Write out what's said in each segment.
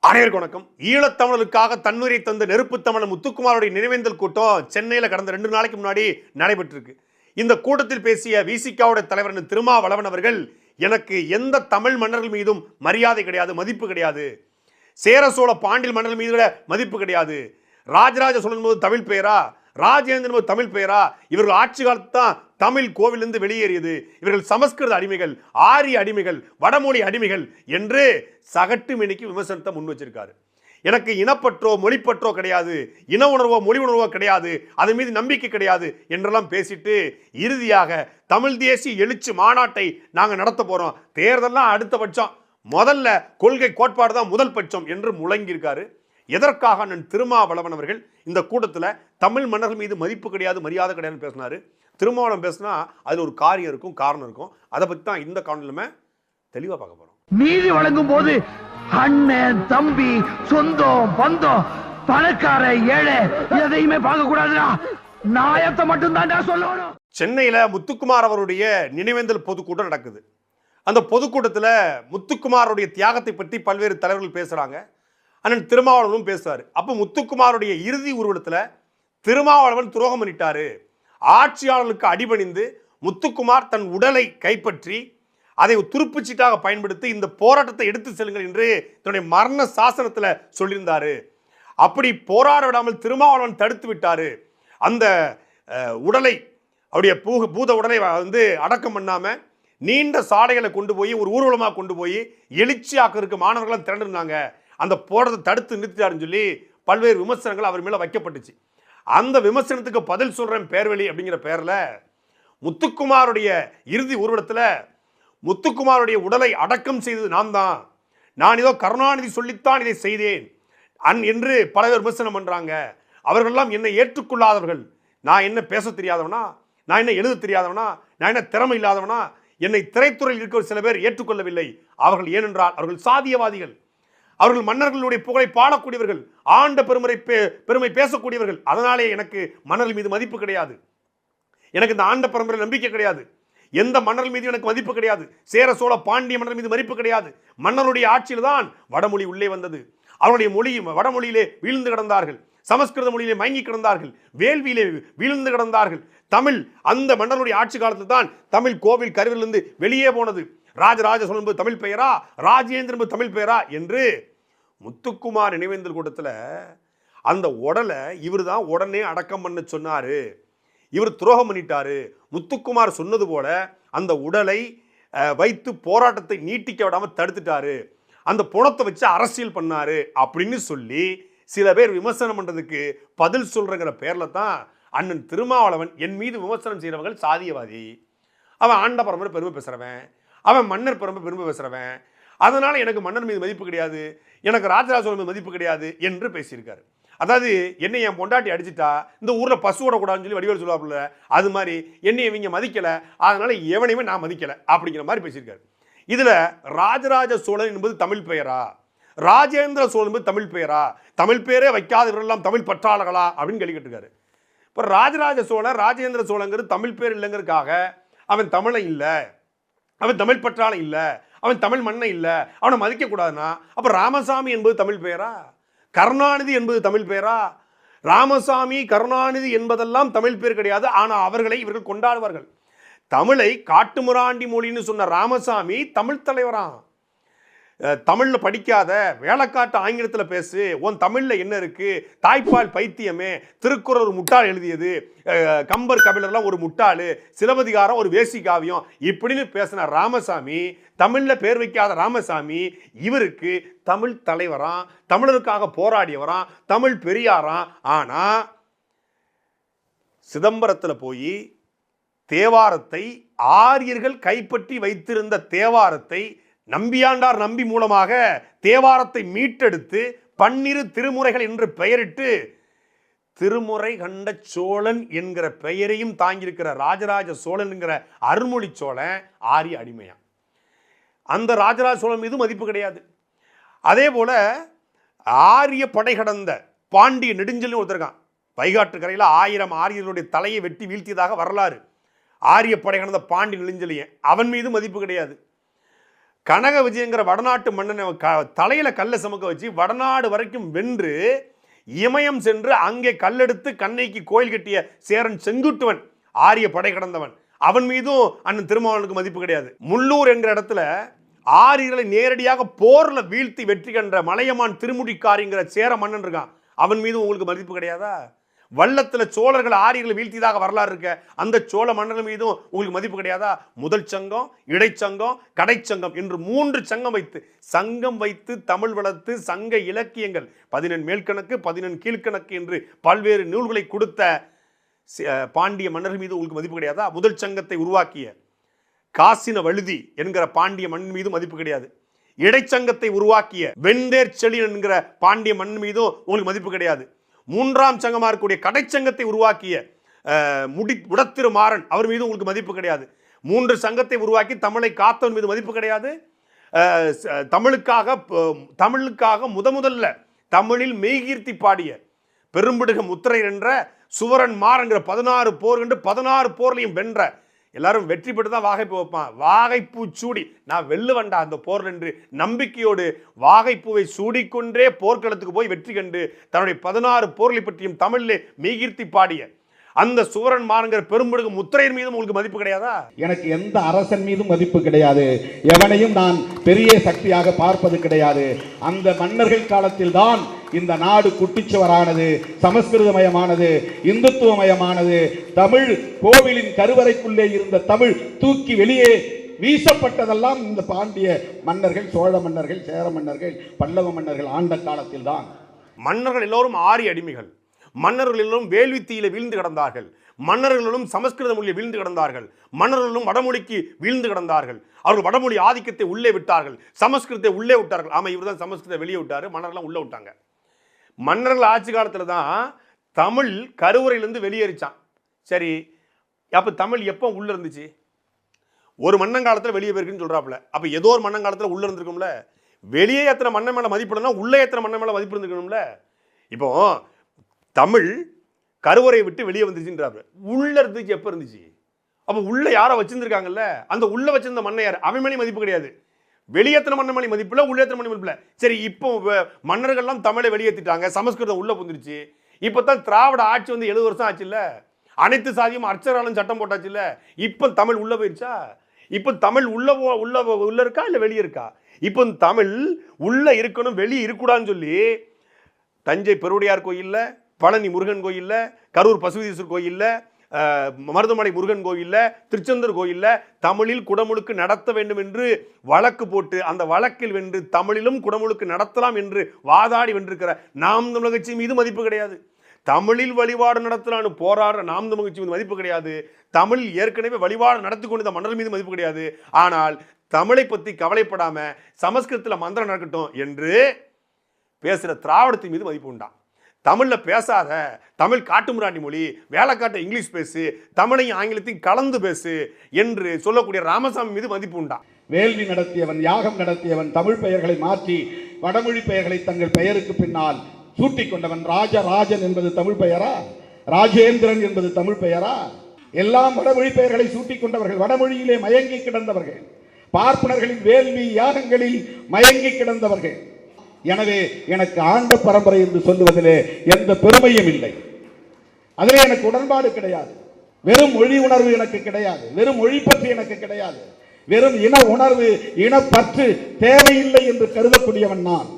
அனைவருக்கும் வணக்கம். ஈழத்தமிழருக்காக தன்னுரை தந்த நெருப்பு தமிழர் முத்துக்குமாரோட நினைவேந்தல் கூட்டம் சென்னையில் கடந்த 2 நாளைக்கு முன்னாடி நடைபெற்றிருக்கு. இந்த கூட்டத்தில் பேசிய விசிகாவுடைய தலைவர் திருமாவளவன் அவர்கள், எனக்கு எந்த தமிழ் மன்னர்கள் மீதும் மரியாதை கிடையாது, மதிப்பு கிடையாது. சேர சோழ பாண்டியல் மன்னர்கள் மீது மதிப்பு கிடையாது. ராஜராஜ சோழன் போது தமிழ் பெயரா, ராஜேந்திரன் போது தமிழ் பெயரா, இவர்கள் ஆட்சி காலத்து தான் தமிழ் கோவிலிருந்து வெளியேறியது. இவர்கள் சமஸ்கிருத அடிமைகள், ஆரிய அடிமைகள், வடமொழி அடிமைகள் என்று சகட்டு மேனிக்கு விமர்சனத்தை முன் வச்சிருக்காரு. எனக்கு இனப்பற்றோ மொழிப்பற்றோ கிடையாது, இன உணர்வோ மொழி உணர்வோ கிடையாது, அது மீது நம்பிக்கை கிடையாது என்றெல்லாம் பேசிட்டு இறுதியாக தமிழ் தேசிய எழுச்சி மாநாட்டை நாங்கள் நடத்த போறோம், தேர்தல்லாம் அடுத்த பட்சம், முதல்ல கொள்கை கோட்பாடு தான் முதல் பட்சம் என்று முழங்கியிருக்காரு. எதற்காக திருமாவளவன் அவர்கள் இந்த கூட்டத்தில் தமிழ் மன்னர்கள் மீது மதிப்பு கிடையாது, மரியாதை கிடையாதுன்னு பேசினாரு. திருமாவளவன் பேசினா அதுல ஒரு காரியம் இருக்கும், காரணம் இருக்கும். அதை பத்தி தான் இந்த காணொளியில தெளிவா பார்க்க போறோம். நீதி வழங்கும் போது அண்ணன் தம்பி சொந்தம் பந்தம் பணக்கார ஏழை எதையுமே பார்க்க கூடாதுடா, நாயத்தை மட்டும் தான் சொல்லணும். சென்னையில முத்துக்குமார் அவருடைய நினைவேந்தல் பொதுக்கூட்டம் நடக்குது. அந்த பொதுக்கூட்டத்தில் முத்துக்குமாருடைய தியாகத்தை பற்றி பல்வேறு தலைவர்கள் பேசுறாங்க. அண்ணன் திருமாவளவனும் பேசுறாரு. அப்போ முத்துக்குமாருடைய இறுதி ஊர்வலத்தில் திருமாவளவன் துரோகம் பண்ணிட்டாரு, ஆட்சியாளர்களுக்கு அடிபணிந்து முத்துக்குமார் தன் உடலை கைப்பற்றி அதை துருப்புச்சீட்டாக பயன்படுத்தி இந்த போராட்டத்தை எடுத்து செல்லுங்கள் என்று தன்னுடைய மரண சாசனத்தில் சொல்லியிருந்தாரு. அப்படி போராட விடாமல் திருமாவளவன் தடுத்து விட்டாரு. அந்த உடலை, அவருடைய பூத உடலை அடக்கம் பண்ணாம நீண்ட சாலைகளை கொண்டு போய் ஒரு ஊர்வலமாக கொண்டு போய் எழுச்சியாக்கிறதுக்கு மாணவர்கள் திரண்டிருந்தாங்க. அந்த போராட்டத்தை தடுத்து நிறுத்திட்டாருன்னு சொல்லி பல்வேறு விமர்சனங்கள் அவர் மேல வைக்கப்பட்டுச்சு. அந்த விமர்சனத்துக்கு பதில் சொல்றேன் பேர்வழி அப்படிங்கிற பேர்ல முத்துக்குமாருடைய இறுதி ஊர்வலத்தில் முத்துக்குமாருடைய உடலை அடக்கம் செய்தது நான் ஏதோ கருணாநிதி சொல்லித்தான் இதை செய்தேன் என்று பல பேர் விமர்சனம் பண்றாங்க. அவர்களெல்லாம் என்னை ஏற்றுக்கொள்ளாதவர்கள். நான் என்ன பேச தெரியாதவனா, நான் என்ன எழுத தெரியாதவனா, நான் என்ன திறமை இல்லாதவனா, என்னை திரைத்துறையில் இருக்கிற சில பேர் ஏற்றுக்கொள்ளவில்லை. அவர்கள் ஏனென்றால் அவர்கள் சாதியவாதிகள், அவர்கள் மன்னர்களுடைய புகழை பாடக்கூடியவர்கள், ஆண்ட பெருமை பேசக்கூடியவர்கள். அதனாலே எனக்கு மன்னர்கள் மீது மதிப்பு கிடையாது, எனக்கு இந்த ஆண்ட பரம்பரை நம்பிக்கை கிடையாது, எந்த மன்னர்கள் மீது எனக்கு மதிப்பு கிடையாது, சேர சோழ பாண்டிய மன்னர் மீது மதிப்பு கிடையாது. மன்னருடைய ஆட்சியில் தான் வடமொழி உள்ளே வந்தது. அவருடைய மொழி வடமொழியிலே வீழ்ந்து கிடந்தார்கள், சமஸ்கிருத மொழியிலே மயங்கி கிடந்தார்கள், வேள்வியிலே வீழ்ந்து கிடந்தார்கள். தமிழ் அந்த மன்னருடைய ஆட்சி காலத்தில் தான் தமிழ் கோவில் கருவிலிருந்து வெளியே போனது. ராஜராஜ சோழன் தமிழ் பெயரா, ராஜேந்திரன் தமிழ் பெயரா என்று முத்துக்குமார் நினைவேந்தல் கூட்டத்தில் அந்த உடலை இவர் தான் உடனே அடக்கம் பண்ண சொன்னாரு, இவர் துரோகம் பண்ணிட்டாரு. முத்துக்குமார் சொன்னது போல அந்த உடலை வைத்து போராட்டத்தை நீட்டிக்க விடாமல் தடுத்துட்டாரு, அந்த பணத்தை வச்சு அரசியல் பண்ணாரு அப்படின்னு சொல்லி சில பேர் விமர்சனம் பண்றதுக்கு பதில் சொல்றங்கிற பேர்ல தான் அண்ணன் திருமாவளவன் என் மீது விமர்சனம் செய்யறவங்க சாதியவாதி, அவன் ஆண்ட பரம்பரை பெருமை பேசுறவன், அவன் மன்னர் பெருமை பேசுறவன், அதனால எனக்கு மன்னர் மீது மதிப்பு கிடையாது, எனக்கு ராஜராஜ சோழன் மீது மதிப்பு கிடையாது என்று பேசியிருக்காரு. அதாவது என்னை என் பொண்டாட்டி அடிச்சுட்டா இந்த ஊர்ல பசு ஓடக்கூடாதுன்னு சொல்லி வடிவேல் சொல்லுவாப்புல, அது மாதிரி என்னை இவங்க மதிக்கல, அதனால எவனையுமே நான் மதிக்கல அப்படிங்கிற மாதிரி பேசியிருக்காரு. இதுல ராஜராஜ சோழன் என்பது தமிழ் பெயரா, ராஜேந்திர சோழன் என்பது தமிழ் பெயரா, தமிழ் பேரே வைக்காதவர்களெல்லாம் தமிழ் பற்றாளர்களா அப்படின்னு கேள்வி கேட்டிருக்காரு. இப்போ ராஜராஜ சோழன் ராஜேந்திர சோழங்கிறது தமிழ் பேர் இல்லைங்கிறதுக்காக அவன் தமிழை இல்லை, அவன் தமிழ் பற்றாளன் இல்லை, அவன் தமிழ் மண்ணை இல்லை, அவனை மதிக்க கூடாதுன்னா அப்ப ராமசாமி என்பது தமிழ் பெயரா, கருணாநிதி என்பது தமிழ் பெயரா? ராமசாமி கருணாநிதி என்பதெல்லாம் தமிழ் பேர் கிடையாது, ஆனா அவர்களை இவர்கள் கொண்டாடுவார்கள். தமிழை காட்டுமிராண்டி மொழின்னு சொன்ன ராமசாமி தமிழ் தலைவரா? தமிழ்ல படிக்காத வேலைக்காட்டு ஆங்கிலத்தில் பேசு, உன் தமிழ்ல என்ன இருக்கு, தாய்ப்பால் பைத்தியமே, திருக்குறள் ஒரு முட்டாள் எழுதியது, கம்பர் கபிலர்லாம் ஒரு முட்டாளு, சிலப்பதிகாரம் ஒரு வேசி காவியம் இப்படின்னு பேசின ராமசாமி, தமிழ்ல பேர் வைக்காத ராமசாமி இவருக்கு தமிழ் தலைவராம், தமிழருக்காக போராடியவராம், தமிழ் பெரியாராம். ஆனா சிதம்பரத்தில் போய் தேவாரத்தை, ஆரியர்கள் கைப்பற்றி வைத்திருந்த தேவாரத்தை நம்பியாண்டார் நம்பி மூலமாக தேவாரத்தை மீட்டெடுத்து 12 திருமுறைகள் என்று பெயரிட்டு திருமுறை கண்ட சோழன் என்கிற பெயரையும் தாங்கியிருக்கிற ராஜராஜ சோழன் என்கிற அருள்மொழி சோழன் ஆரிய அடிமையா. அந்த ராஜராஜ சோழன் மீது மதிப்பு கிடையாது. அதே போல ஆரிய படை கடந்த பாண்டிய நெடுஞ்செல்வன் ஒருத்தருக்கான், வைகாட்டு கரையில் 1000 ஆரியர்களுடைய தலையை வெட்டி வீழ்த்தியதாக வரலாறு. ஆரிய படை கடந்த பாண்டிய நெடுஞ்செழியன், அவன் மீது மதிப்பு கிடையாது. கனக விஜயங்கிற வடநாட்டு மன்னனை தலையில கல்லை சுமக்க வச்சு வடநாடு வரைக்கும் வென்று இமயம் சென்று அங்கே கல்லெடுத்து கண்ணைக்கு கோயில் கட்டிய சேரன் செங்குட்டுவன் ஆரிய படை கடந்தவன். அவன் மீதும் அண்ணன் திருமாவளவனுக்கு மதிப்பு கிடையாது. முள்ளூர் என்கிற இடத்துல ஆரியர்களை நேரடியாக போர்ல வீழ்த்தி வெற்றி கண்ட மலையமான் திருமுடிக்காரிங்கிற சேர மன்னன் இருக்கான். அவன் மீதும் உங்களுக்கு மதிப்பு கிடையாதா? வல்லத்துல சோழர்கள் ஆரியர்களை வீழ்த்தியதாக வரலாறு இருக்க அந்த சோழ மன்னர்கள் மீதும் உங்களுக்கு மதிப்பு கிடையாதா? முதல் சங்கம், இடைச்சங்கம், கடைச்சங்கம் என்று 3 சங்கம் வைத்து தமிழ் வளர்த்து சங்க இலக்கியங்கள் 14 மேல்கணக்கு 14 கீழ்கணக்கு என்று பல்வேறு நூல்களை கொடுத்த பாண்டிய மன்னர்கள் மீது உங்களுக்கு மதிப்பு கிடையாதா? முதல் சங்கத்தை உருவாக்கிய காசின வழுதி என்கிற பாண்டிய மன்னன் மீது மதிப்பு கிடையாது. இடைச்சங்கத்தை உருவாக்கிய வெண்தேர் செழியன் என்கிற பாண்டிய மன்னன் மீதும் உங்களுக்கு மதிப்பு கிடையாது. 3ஆம் சங்கமாக இருக்கக்கூடிய கடைச்சங்கத்தை உருவாக்கிய உடத்திருமாறன் அவர் மீது உங்களுக்கு மதிப்பு கிடையாது. 3 சங்கத்தை உருவாக்கி தமிழை காத்தவன் மீது மதிப்பு கிடையாது. தமிழுக்காக முதல்ல தமிழில் மெய்கீர்த்தி பாடிய பெரும்பிடுக முத்திரையர் என்ற சுவரன் மாறங்கிற 16 போர் கண்டு 16 போர்லையும் வென்ற எல்லாரும் வெற்றி பெற்று தான் வாகைப்பூ வைப்பான். வாகைப்பூ சூடி நான் வெல்லுவண்டா அந்த போர் என்று நம்பிக்கையோடு வாகைப்பூவை சூடிக்கொண்டே போர்க்களத்துக்கு போய் வெற்றி கண்டு தன்னுடைய 16 போர்களை பற்றியும் தமிழிலே மெய்கீர்த்தி பாடிய அந்த சூரன் மாறுங்கிற பெரும்படுகு முத்திரையர் மீதும் உங்களுக்கு மதிப்பு கிடையாதா? எனக்கு எந்த அரசன் மீதும் மதிப்பு கிடையாது. எவனையும் நான் பெரிய சக்தியாக பார்ப்பது கிடையாது. அந்த மன்னர்கள் காலத்தில் தான் இந்த நாடு குட்டிச்சுவரானது, சமஸ்கிருதமயமானது, இந்துத்துவமயமானது. தமிழ் கோவிலின் கருவறைக்குள்ளே இருந்த தமிழ் தூக்கி வெளியே வீசப்பட்டதெல்லாம் இந்த பாண்டிய மன்னர்கள், சோழ மன்னர்கள், சேர மன்னர்கள், பல்லவ மன்னர்கள் ஆண்ட காலத்தில் தான். மன்னர்கள் எல்லோரும் ஆரிய அடிமைகள். மன்னர்கள் எல்லோரும் வேள்வித்தீயில வீழ்ந்து கிடந்தார்கள். மன்னர்களும் சமஸ்கிருத மொழியை வீழ்ந்து கிடந்தார்கள். மன்னர்களும் வடமொழிக்கு வீழ்ந்து கிடந்தார்கள். அவர்கள் வடமொழி ஆதிக்கத்தை உள்ளே விட்டார்கள், சமஸ்கிருதத்தை உள்ளே விட்டார்கள். ஆமா, இவர் தான் சமஸ்கிருதத்தை வெளியே விட்டாரு, மன்னர்கள்லாம் உள்ள விட்டாங்க. மன்னர்கள் ஆட்சி காலத்துல தான் தமிழ் கருவறையிலிருந்து வெளியேறிச்சான். சரி, அப்ப தமிழ் எப்போ உள்ள இருந்துச்சு? ஒரு மன்னங்காலத்தில் வெளியே போயிருக்குன்னு சொல்றாப்புல. அப்ப ஏதோ ஒரு மன்னங்காலத்தில் உள்ள இருந்திருக்கும்ல. வெளியே எத்தனை மன்னன் மேல மதிப்பிடனா உள்ளே எத்தனை மன்னன் மேல மதிப்பு இருந்திருக்கணும்ல. இப்போ தமிழ் கருவறையை விட்டு வெளியே வந்துருச்சுன்றாரு. உள்ள இருந்துச்சு எப்ப இருந்துச்சு? அப்ப உள்ள யாரை வச்சிருந்திருக்காங்கல்ல, அந்த உள்ள வச்சிருந்த மன்னை யார்? அவன் மேலே மதிப்பு கிடையாது. வெளியேற்றின மன்ன மேலே மதிப்பு இல்லை, உள்ளேற்றின மன்ன மதிப்பு இல்லை. சரி, இப்போ மன்னர்கள்லாம் தமிழை வெளியேற்றிட்டாங்க, சமஸ்கிருதம் உள்ள புந்துருச்சு. இப்பதான் திராவிட ஆட்சி வந்து 70 வருஷம் ஆச்சு இல்ல, அனைத்து சாதியும் அர்ச்சராலும் சட்டம் போட்டாச்சு இல்ல. இப்ப தமிழ் உள்ள போயிருச்சா? இப்ப தமிழ் உள்ள இருக்கா இல்ல வெளியே இருக்கா? இப்போ தமிழ் உள்ள இருக்கணும், வெளியே இருக்கக்கூடாதுன்னு சொல்லி தஞ்சை பெருவுடையார் கோயில்ல, பழனி முருகன் கோயில்ல, கரூர் பசுபதீஸ்வரர் கோயில்ல, மருதமலை முருகன் கோயில்ல, திருச்செந்தூர் கோயில்ல தமிழில் குடமுழுக்கு நடத்த வேண்டும் என்று வழக்கு போட்டு அந்த வழக்கில் வென்று தமிழிலும் குடமுழுக்கு நடத்தலாம் என்று வாதாடி வென்றிருக்கிற நாம் தமிழர் கட்சி மீது மதிப்பு கிடையாது. தமிழில் வழிபாடு நடத்தலான்னு போராடுற நாம் தமிழர் கட்சி மீது மதிப்பு கிடையாது. தமிழ் ஏற்கனவே வழிபாடு நடத்தி கொண்ட மன்னர் மீது மதிப்பு கிடையாது. ஆனால் தமிழை பற்றி கவலைப்படாம சமஸ்கிருதத்தில் மந்திரம் நடக்கட்டும் என்று பேசுகிற திராவிடத்தின் மீது மதிப்பு உண்டான். தமிழில் பேசாத, தமிழ் காட்டுமிராண்டி மொழி, வேலைக்காட்ட இங்கிலீஷ் பேசு, தமிழையும் ஆங்கிலத்தையும் கலந்து பேசு என்று சொல்லக்கூடிய ராமசாமி மீது மதிப்பு உண்டான். வேள்வி நடத்தியவன், யாகம் நடத்தியவன், தமிழ் பெயர்களை மாற்றி வடமொழி பெயர்களை தங்கள் பெயருக்கு பின்னால் சூட்டிக் கொண்டவன். ராஜராஜன் என்பது தமிழ் பெயரா? ராஜேந்திரன் என்பது தமிழ் பெயரா? எல்லாம் வடமொழி பெயர்களை சூட்டிக் கொண்டவர்கள், வடமொழியிலே மயங்கி கிடந்தவர்கள், பார்ப்பனர்களின் வேள்வி யாகங்களில் மயங்கி கிடந்தவர்கள். எனவே எனக்கு ஆண்ட பரம்பரை என்று சொல்லுவதிலே எந்த பெருமையும் இல்லை. அதிலே எனக்கு உடன்பாடு கிடையாது. வெறும் மொழி உணர்வு எனக்கு கிடையாது, வெறும் மொழி பற்றி எனக்கு கிடையாது, வெறும் இன உணர்வு, இனப்பற்று தேவையில்லை என்று கருதக்கூடியவன் நான்.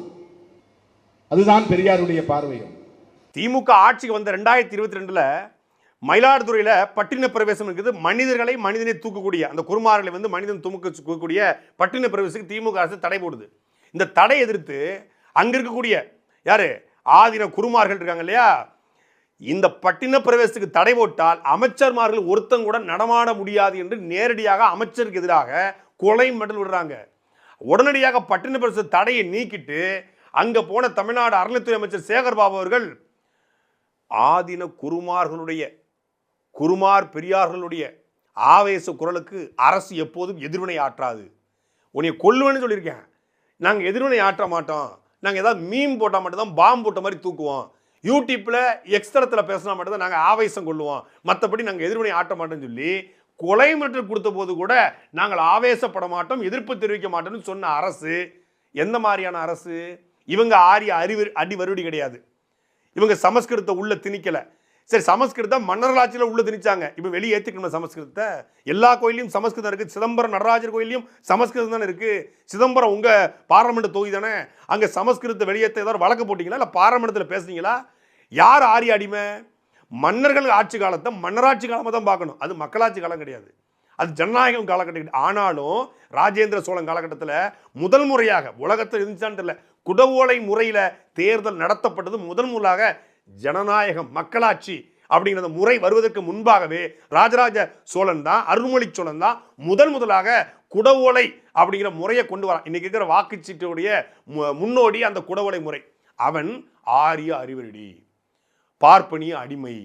அதுதான் பெரியாருடைய பார்வையும். திமுக ஆட்சிக்கு வந்த 2022 மயிலாடுதுறையில பட்டின பிரவேசம் இருக்குது. மனிதனை தூக்கக்கூடிய அந்த குருமார்களை வந்து மனிதன் தூக்கக்கூடிய பட்டின பிரவேசத்துக்கு திமுக அரசு தடை போடுது. இந்த தடை எதிர்த்து அங்க இருக்கக்கூடிய யாரு ஆதின குருமார்கள் இருக்காங்க இல்லையா, இந்த பட்டின பிரவேசத்துக்கு தடை போட்டால் அமைச்சர்மார்கள் ஒருத்தம் கூட நடமாட முடியாது என்று நேரடியாக அமைச்சருக்கு எதிராக கொலை மடல் விடுறாங்க. உடனடியாக பட்டின பிரவேச தடையை நீக்கிட்டு அங்க போன தமிழ்நாடு அறநிலைத்துறை அமைச்சர் சேகர் பாபு அவர்கள் ஆதின குருமார் பெரியார்களுடைய ஆவேச குரலுக்கு அரசு எப்போதும் எதிர்வினை ஆற்றாது, உன்னை கொல்லுவேன்னு சொல்லியிருக்கேன், நாங்கள் எதிர்வினை ஆற்ற மாட்டோம், நாங்கள் ஏதாவது மீம் போட்டால் மட்டும்தான் பாம்பு போட்ட மாதிரி தூக்குவோம், யூடியூப்பில் எக்ஸ்தரத்தில் பேசினா மட்டும்தான் நாங்கள் ஆவேசம் கொள்ளுவோம், மற்றபடி நாங்கள் எதிர்வினை ஆற்ற மாட்டோம்னு சொல்லி கொலை மிரட்டல் கொடுத்த போது கூட நாங்கள் ஆவேசப்பட மாட்டோம், எதிர்ப்பு தெரிவிக்க மாட்டோம்னு சொன்ன அரசு எந்த மாதிரியான அரசு? இவங்க ஆரிய அடி வருடி கிடையாது, இவங்க சமஸ்கிருதத்தை உள்ள திணிக்கல. சரி, சமஸ்கிருதம் மன்னர்களாட்சியில் உள்ள திணிச்சாங்க, இப்போ வெளியே ஏற்றுக்கணும் சமஸ்கிருதத்தை. எல்லா கோயிலையும் சமஸ்கிருதம் இருக்குது. சிதம்பரம் நடராஜர் கோயிலையும் சமஸ்கிருதம் தானே இருக்குது. சிதம்பரம் உங்கள் பாராளுமன்ற தொகுதி தானே, அங்கே சமஸ்கிருதத்தை வெளியேற்ற ஏதாவது வழக்கு போட்டிங்களா, இல்லை பாராளுமன்றத்தில் பேசுனீங்களா? யார் ஆரிய அடிமை? மன்னர்கள் ஆட்சி காலத்தை மன்னராட்சி காலமாக தான் பார்க்கணும், அது மக்களாட்சி காலம் கிடையாது, அது ஜனநாயகம் காலகட்டம். ஆனாலும் ராஜேந்திர சோழன் காலகட்டத்தில் முதல் முறையாக உலகத்தில் இருந்துச்சான்னு தெரியல, குடவோலை முறையில் தேர்தல் நடத்தப்பட்டது முதல் முறையாக ஜனநாயகம் மக்களாட்சி அப்படிங்கிற முறை வருவதற்கு முன்பாகவே ராஜராஜ சோழன் தான், அருள்மொழி சோழன் தான் முதலாக குடவோலை அப்படிங்கிற முறையை கொண்டு வரான். இன்னைக்கு இருக்கிற வாக்குச்சீட்டுடைய முன்னோடி அந்த குடவோலை முறை. அவன் ஆரிய அறிவரடி, பார்ப்பனிய அடிமை,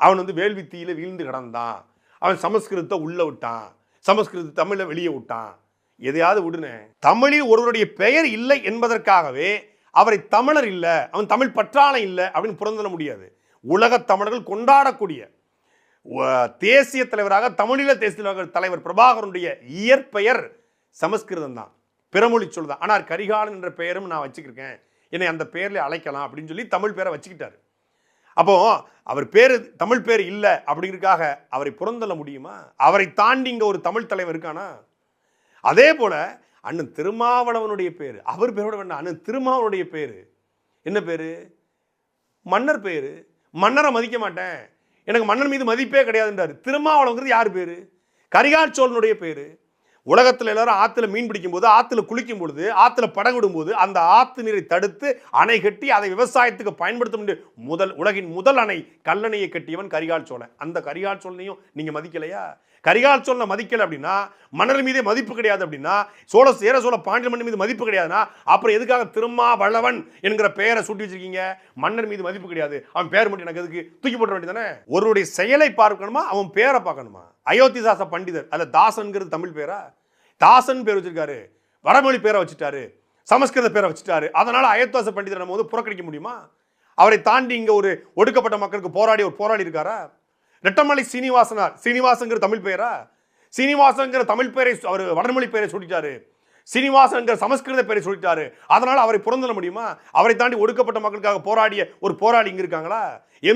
அவன் வேள்வித்தீயில வீழ்ந்து கிடந்தான், அவன் சமஸ்கிருதத்தை உள்ள விட்டான், சமஸ்கிருத தமிழை வெளியே விட்டான். எதையாவது விடுன, தமிழில் ஒருவருடைய பெயர் இல்லை என்பதற்காகவே அவரை தமிழர் இல்லை, அவன் தமிழ் பற்றாளை இல்லை அப்படின்னு புறந்தள்ள முடியாது. உலக தமிழர்கள் கொண்டாடக்கூடிய தேசிய தலைவராக தமிழீழ தேசிய தலைவர் பிரபாகரனுடைய இயற்பெயர் சமஸ்கிருதம் தான், பிறமொழி சொல் தான். ஆனால் கரிகாலன் என்ற பெயரும் நான் வச்சுக்கிருக்கேன், என்னை அந்த பெயரில் அழைக்கலாம் அப்படின்னு சொல்லி தமிழ் பேரை வச்சுக்கிட்டாரு. அப்போ அவர் பேர் தமிழ் பேர் இல்லை அப்படிங்கிறதுக்காக அவரை புறந்தள்ள முடியுமா? அவரை தாண்டி இங்க ஒரு தமிழ் தலைவர் இருக்கானா? அதே போல அண்ணன் திருமாவளவனுடைய பேரு, அவர் பேரோட வேண்டாம், அண்ணன் திருமாவளவனுடைய பேரு என்ன பேரு? மன்னர் பேரு. மன்னரை மதிக்க மாட்டேன், எனக்கு மன்னர் மீது மதிப்பே கிடையாதுன்றாரு. திருமாவளவங்கிறது யார் பேரு? கரிகால் சோழனுடைய பேரு. உலகத்தில் எல்லாரும் ஆற்றுல மீன் பிடிக்கும் போது, ஆற்றுல குளிக்கும் பொழுது, ஆற்றுல படகுடும் போது அந்த ஆற்று நீரை தடுத்து அணை கட்டி அதை விவசாயத்துக்கு பயன்படுத்த உலகின் முதல் அணை கல்லணையை கட்டியவன் கரிகால் சோழன். அந்த கரிகால் சோழனையும் நீங்க மதிக்கலையா? கரிகால் சோழனை மதிக்கல அப்படின்னா, மன்னர் மீதே மதிப்பு கிடையாது அப்படின்னா, சேர சோழ பாண்டிய மன்னர் மீது மதிப்பு கிடையாதுன்னா, அப்புறம் எதுக்காக திருமாவளவன் என்கிற பெயரை சூட்டி வச்சிருக்கீங்க? மன்னர் மீது மதிப்பு கிடையாது, அவன் பேர் மட்டும் எனக்கு எதுக்கு? தூக்கி போட்ட வேண்டியதானே. ஒருவருடைய செயலை பார்க்கணுமா, அவன் பேரை பார்க்கணுமா? அயோத்திதாச பண்டிதர், அல்ல தாசன்கிறது தமிழ் பேரா? தாசன் பேர் வச்சிருக்காரு, வடமொழி பேரை வச்சுட்டாரு, சமஸ்கிருத பேரை வச்சுட்டாரு, அதனால அயோத்திதாச பண்டிதர் நம்ம புறக்கணிக்க முடியுமா? அவரை தாண்டி இங்க ஒரு ஒடுக்கப்பட்ட மக்களுக்கு போராடி இருக்காரா? ரெட்டமலை சீனிவாசனார், சீனிவாசங்கிற தமிழ் பெயரா? சீனிவாசங்கிற தமிழ் பெயரை அவர் வடமொழி பெயரை சொல்லிட்டாரு, சீனிவாசங்கிற சமஸ்கிருத பெயரை சொல்லிட்டாரு, அதனால அவரை புறந்தள்ள முடியுமா? அவரை தாண்டி ஒடுக்கப்பட்ட மக்களுக்காக போராடிய ஒரு போராளி இங்க இருக்காங்களா?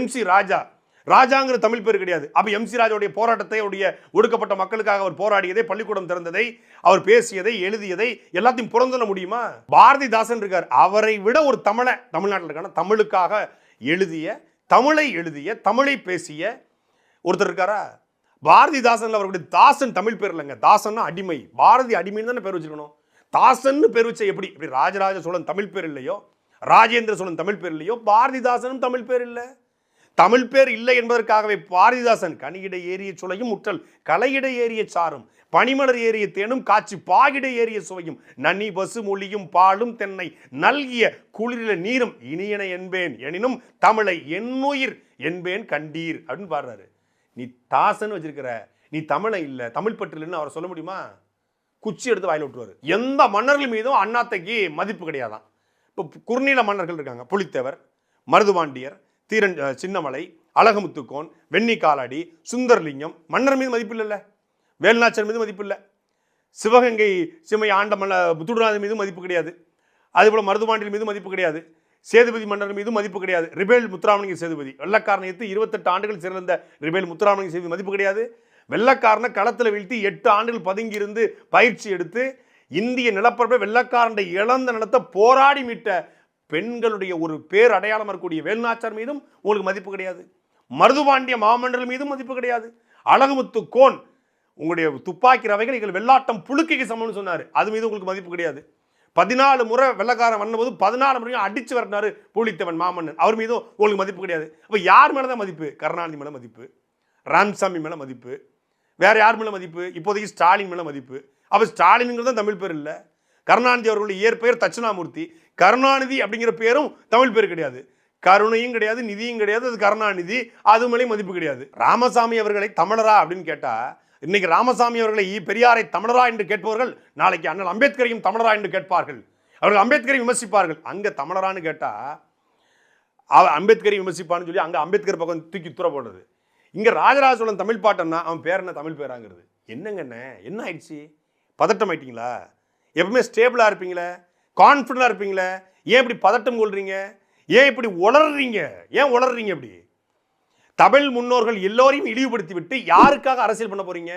MC ராஜா, ராஜாங்கிற தமிழ் பேர் கிடையாது. அப்ப MC ராஜாவுடைய போராட்டத்தை, அவருடைய ஒடுக்கப்பட்ட மக்களுக்காக அவர் போராடியதை, பள்ளிக்கூடம் திறந்ததை, அவர் பேசியதை, எழுதியதை எல்லாத்தையும் புறந்தள்ள முடியுமா? பாரதிதாசன் இருக்கார், அவரை விட ஒரு தமிழ்நாட்டில் இருக்கான தமிழுக்காக எழுதிய, தமிழை பேசிய ஒருத்தர் இருக்காரா? பாரதிதாசன் அவருடைய தாசன் தமிழ் பேர் இல்லைங்க, தாசன்னா அடிமை. பாரதி அடிமைன்னு தானே பேர் வச்சிருக்கணும். தாசன் பேர் வச்ச எப்படி ராஜராஜ சோழன் தமிழ் பேர் இல்லையோ, ராஜேந்திர சோழன் தமிழ் பேர் இல்லையோ, பாரதிதாசனும் தமிழ் பேர் இல்லை. தமிழ் பேர் இல்லை என்பதற்காகவே பாரதிதாசன் கனியிட ஏறிய சுளையும் முற்றல் கலையிட ஏறிய சாரும் பனிமலர் ஏறிய தேனும் காட்சி பாகிட ஏறிய சுவையும் நன்னி பசு மொழியும் பாலும் தென்னை நல்கிய குளிரில நீரும் இனியன என்பேன் எனினும் தமிழை என்னுயிர் என்பேன் கண்டீர் அப்படின்னு பாடுறாரு. நீ தாசன் வச்சிருக்கிற, நீ தமிழை இல்லை, தமிழ் பற்றில்னு அவர் சொல்ல முடியுமா? குச்சி எடுத்து வாயில விட்டுருவாரு. எந்த மன்னர்கள் மீதும் அண்ணாத்தைக்கு மதிப்பு கிடையாதான். இப்போ குறுநில மன்னர்கள் இருக்காங்க, புலித்தேவர், மருதுபாண்டியர், தீரன் சின்னமலை, அழகமுத்துக்கோன், வெண்ணி காலாடி, சுந்தரலிங்கம், மன்னர் மீது மதிப்பு இல்லைல்ல. வேலுநாச்சர் மீது மதிப்பு இல்லை. சிவகங்கை சிமை ஆண்ட முத்துடுநாதன் மீது மதிப்பு கிடையாது. அதேபோல் மருதுபாண்டியர் மீது மதிப்பு கிடையாது. சேதுபதி மன்னர் மீது மதிப்பு கிடையாது. ரிபேல் முத்துராமலிங்க சேதுபதி வெள்ளக்காரனையத்து 28 ஆண்டுகள் சிறந்த ரிபேல் முத்துராமலிங்க சேதுபதி மதிப்பு கிடையாது. வெள்ளக்காரனை களத்தில் வீழ்த்தி 8 ஆண்டுகள் பதுங்கி இருந்து பயிற்சி எடுத்து இந்திய நிலப்பரப்பை வெள்ளக்காரனை இழந்த நிலத்தை போராடி மீட்ட பெண்களுடைய ஒரு பேர் அடையாளம் இருக்கக்கூடிய வேலுநாச்சார் மீதும் உங்களுக்கு மதிப்பு கிடையாது. மருதுபாண்டிய மாமன்னர்கள் மீதும் மதிப்பு கிடையாது. அழகுமுத்து கோன் உங்களுடைய துப்பாக்கி ரவைகள் எங்கள் வெள்ளாட்டம் புழுக்கைக்கு சமம்னு சொன்னார், அது மீது உங்களுக்கு மதிப்பு கிடையாது. 14 முறை வெள்ளக்காரன் வந்தபோது 14 முறையும் அடிச்சு வரனாரு பூலித்தேவன் மாமன்னன், அவர் மீதும் உங்களுக்கு மதிப்பு கிடையாது. அப்போ யார் மேலே தான் மதிப்பு? கருணாநிதி மேலே மதிப்பு, ராமசாமி மேலே மதிப்பு, வேற யார் மேலே மதிப்பு? இப்போதைக்கு ஸ்டாலின் மேலே மதிப்பு. அப்போ ஸ்டாலின்ங்கிறது தான் தமிழ் பேர் இல்லை. கருணாநிதி அவர்களுடைய இயற்பெயர் தட்சிணாமூர்த்தி, கருணாநிதி அப்படிங்கிற பேரும் தமிழ் பேர் கிடையாது. கருணையும் கிடையாது, நிதியும் கிடையாது, அது கருணாநிதி, அது மேலே மதிப்பு கிடையாது. ராமசாமி அவர்களை தமிழரா அப்படின்னு கேட்டா, இன்னைக்கு ராமசாமி அவர்களை பெரியாரை தமிழரா என்று கேட்பவர்கள் நாளைக்கு அண்ணல் அம்பேத்கரையும் தமிழரா என்று கேட்பார்கள். அவர்கள் அம்பேத்கரை விமர்சிப்பார்கள். அங்க தமிழரான்னு கேட்டா அம்பேத்கரை விமர்சிப்பான்னு சொல்லி அங்க அம்பேத்கர் பக்கம் தூக்கி துற போடுறது. இங்கே ராஜராஜ சோழன் தமிழ் பாட்டன்னா அவன் பேர் என்ன தமிழ் பேராங்கிறது. என்னங்கண்ணே என்ன ஆயிடுச்சு? பதட்டம் ஆயிட்டீங்களா? எப்பவுமே ஸ்டேபிளாக இருப்பீங்களே, கான்ஃபிடண்டாக இருப்பீங்களே, ஏன் இப்படி பதட்டம் கொள்றீங்க? ஏன் இப்படி உளர்றீங்க? ஏன் உளர்றீங்க இப்படி? தமிழ் முன்னோர்கள் எல்லோரையும் இழிவுபடுத்தி விட்டு யாருக்காக அரசியல் பண்ண போறீங்க?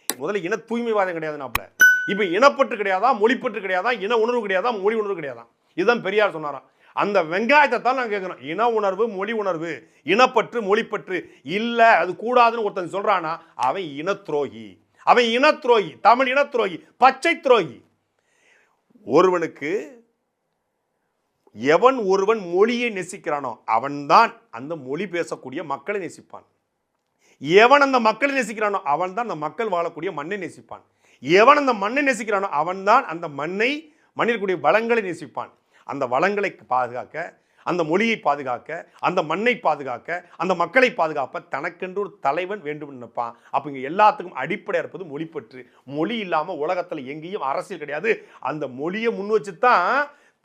முதல்ல இன தூய்மைவாதம் கிடையாது நாப்ல. இப்போ இனப்பற்று கிடையாதா, மொழிப்பற்று கிடையாதா, இன உணர்வு கிடையாதா, மொழி உணர்வு கிடையாதா? இதுதான் பெரியார் சொன்னாராம். அந்த வெங்காயத்தை தான் நான் கேட்குறோம். இன உணர்வு, மொழி உணர்வு, இனப்பற்று, மொழிப்பற்று இல்லை, அது கூடாதுன்னு ஒருத்தன் சொல்றானா அவன் இனத்துரோகி. அவன் இனத்துரோகி, தமிழ் இனத்துரோகி, பச்சை துரோகி. ஒருவனுக்கு எவன் ஒருவன் மொழியை நேசிக்கிறானோ அவன்தான் அந்த மொழி பேசக்கூடிய மக்களை நேசிப்பான். எவன் அந்த மக்களை நேசிக்கிறானோ அவன் தான் அந்த மக்கள் வாழக்கூடிய மண்ணை நேசிப்பான். எவன் அந்த மண்ணை நேசிக்கிறானோ அவன் தான் அந்த மண்ணில் கூடிய வளங்களை நேசிப்பான். அந்த வளங்களை பாதுகாக்க, அந்த மொழியை பாதுகாக்க, அந்த மண்ணை பாதுகாக்க, அந்த மக்களை பாதுகாப்ப தனக்கென்று ஒரு தலைவன் வேண்டும் நினைப்பான். அப்போ இங்கே எல்லாத்துக்கும் அடிப்படையாக இருப்பது மொழிப்பற்று. மொழி இல்லாமல் உலகத்தில் எங்கேயும் அரசியல் கிடையாது. அந்த மொழியை முன் வச்சு தான்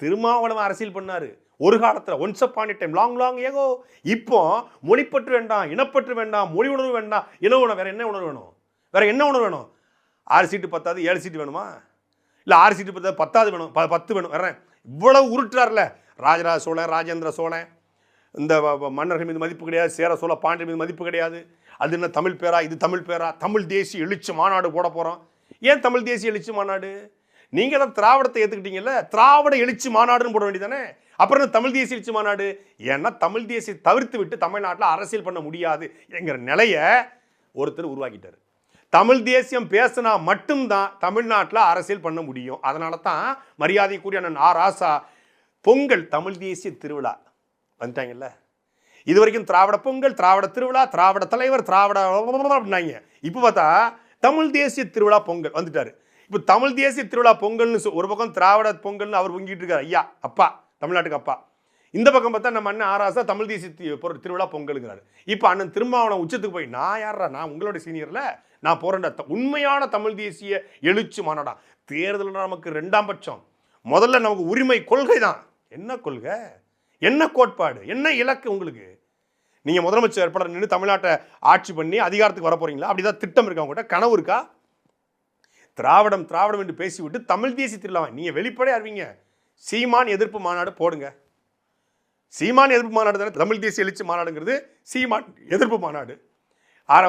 திருமாவளவன் அரசியல் பண்ணாரு ஒரு காலத்தில். Once upon a time, long ஏகோ. இப்போ மொழிப்பற்று வேண்டாம், இனப்பற்று வேண்டாம், மொழி உணர்வு வேண்டாம், இன உணர்வு. வேற என்ன உணர்வு வேணும்? வேற என்ன உணர்வு வேணும்? 6 சீட்டு பத்தாது, 7 சீட்டு வேணுமா? இல்லை 6 சீட்டு பத்தாது, 10 வேணும், 10 வேணும். வேற இவ்வளவு உருட்டுறாருல ராஜராஜ சோழன், ராஜேந்திர சோழன். இந்த மன்னர்கள் மீது மதிப்பு கிடையாது, சேர சோழ பாண்டியர் மீது மதிப்பு கிடையாது. அது என்ன தமிழ் பேரா? இது தமிழ் பேரா? தமிழ் தேசிய எழுச்சி மாநாடு போட போகிறோம். ஏன் தமிழ் தேசிய எழுச்சி மாநாடு? நீங்கள் தான் திராவிடத்தை ஏற்றுக்கிட்டீங்கல்ல, திராவிட எழுச்சி மாநாடுன்னு போட வேண்டியதானே. அப்புறம் தமிழ் தேசிய எழுச்சி மாநாடு? ஏன்னா தமிழ் தேசிய தவிர்த்து விட்டு தமிழ்நாட்டில் அரசியல் பண்ண முடியாது என்கிற நிலையை ஒருத்தர் உருவாக்கிட்டார். தமிழ் தேசியம் பேசினா மட்டும்தான் தமிழ்நாட்டில் அரசியல் பண்ண முடியும். அதனால தான் மரியாதைக்குரிய அண்ணன் ஆர் ராசா பொங்கல் தமிழ் தேசிய திருவிழா வந்துட்டாங்கல்ல. இது வரைக்கும் திராவிட பொங்கல், திராவிட திருவிழா, திராவிட தலைவர், திராவிட அப்படின்னாங்க. இப்போ பார்த்தா தமிழ் தேசிய திருவிழா பொங்கல் வந்துட்டாரு. இப்போ தமிழ் தேசிய திருவிழா பொங்கல்னு ஒரு பக்கம் திராவிட பொங்கல்னு அவர் பொங்கிட்டு இருக்காரு, ஐயா அப்பா, தமிழ்நாட்டுக்கு அப்பா. இந்த பக்கம் பார்த்தா நம்ம அண்ணன் ஆராசா தமிழ் தேசிய திருவிழா பொங்கலுங்கிறாரு. இப்போ அண்ணன் திருமாவளவன் உச்சத்துக்கு போய் நான் யாரா, நான் உங்களோட சீனியர்ல, நான் போறேன் உண்மையான தமிழ் தேசிய எழுச்சி மாநாடா. தேர்தல் நமக்கு 2ஆம் பட்சம். முதல்ல நமக்கு உரிமை கொள்கை தான். என்ன கொள்கை, என்ன கோட்பாடு, என்ன இலக்கு உங்களுக்கு? நீங்க முதலமைச்சர் வேட்பாளர் நின்று தமிழ்நாட்டை ஆட்சி பண்ணி அதிகாரத்துக்கு வர போறீங்களா? அப்படிதான் திட்டம் இருக்கா உங்ககிட்ட? கனவு இருக்கா? திராவிடம் திராவிடம் என்று பேசிவிட்டு தமிழ் தேசிய திருவிழா நீங்க வெளிப்படையா அறிவிங்க. சீமான் எதிர்ப்பு மாநாடு போடுங்க. சீமான் எதிர்ப்பு மாநாடு தானே தமிழ் தேசிய எழுச்சி மாநாடுங்கிறது. சீமான் எதிர்ப்பு மாநாடு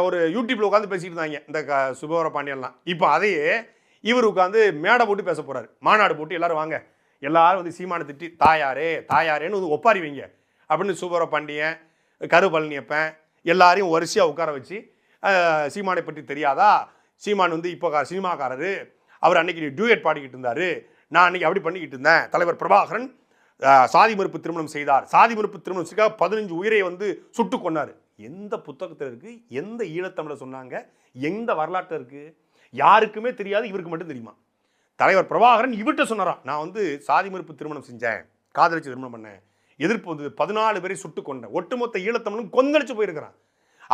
ஒரு யூடியூப்ல உட்காந்து பேசிட்டு இருந்தாங்க இந்த சுபவர பாண்டியன்லாம். இப்போ அதையே இவர் உட்காந்து மேடை போட்டு பேச போறாரு. மாநாடு போட்டு எல்லாரும் வாங்க, எல்லாரும் வந்து சீமானை திட்டி தாயாரே தாயாரேன்னு வந்து ஒப்பாரி வைங்க அப்படின்னு சுபவர பாண்டியன், கரு பழனியப்பன் எல்லாரையும் வரிசையாக உட்கார வச்சு சீமானை பற்றி தெரியாதா, சீமான் வந்து இப்போ சினிமாக்காரரு, அவர் அன்னைக்கு டியூயட் பாடிக்கிட்டு இருந்தாரு, நான் அன்னைக்கு அப்படி பண்ணிக்கிட்டு இருந்தேன், தலைவர் பிரபாகரன் சாதி மறுப்பு திருமணம் செய்தார், சாதி மறுப்பு திருமணம் செய்ய 15 உயிரை வந்து சுட்டு கொண்டாரு. எந்த புத்தகத்தில் இருக்கு? எந்த ஈழத்தமிழர் சொன்னாங்க? எந்த வரலாற்றில் இருக்கு? யாருக்குமே தெரியாது, இவருக்கு மட்டும் தெரியுமா? தலைவர் பிரபாகரன் இவர்கிட்ட சொன்னாராம், நான் வந்து சாதி மறுப்பு திருமணம் செஞ்சேன், காதலிச்சு திருமணம் பண்ணேன், எதிர்ப்பு வந்து 14 பேரை சுட்டு கொண்டேன், ஒட்டுமொத்த ஈழத்தமிழும் கொந்தளிச்சு போயிருக்கிறான்.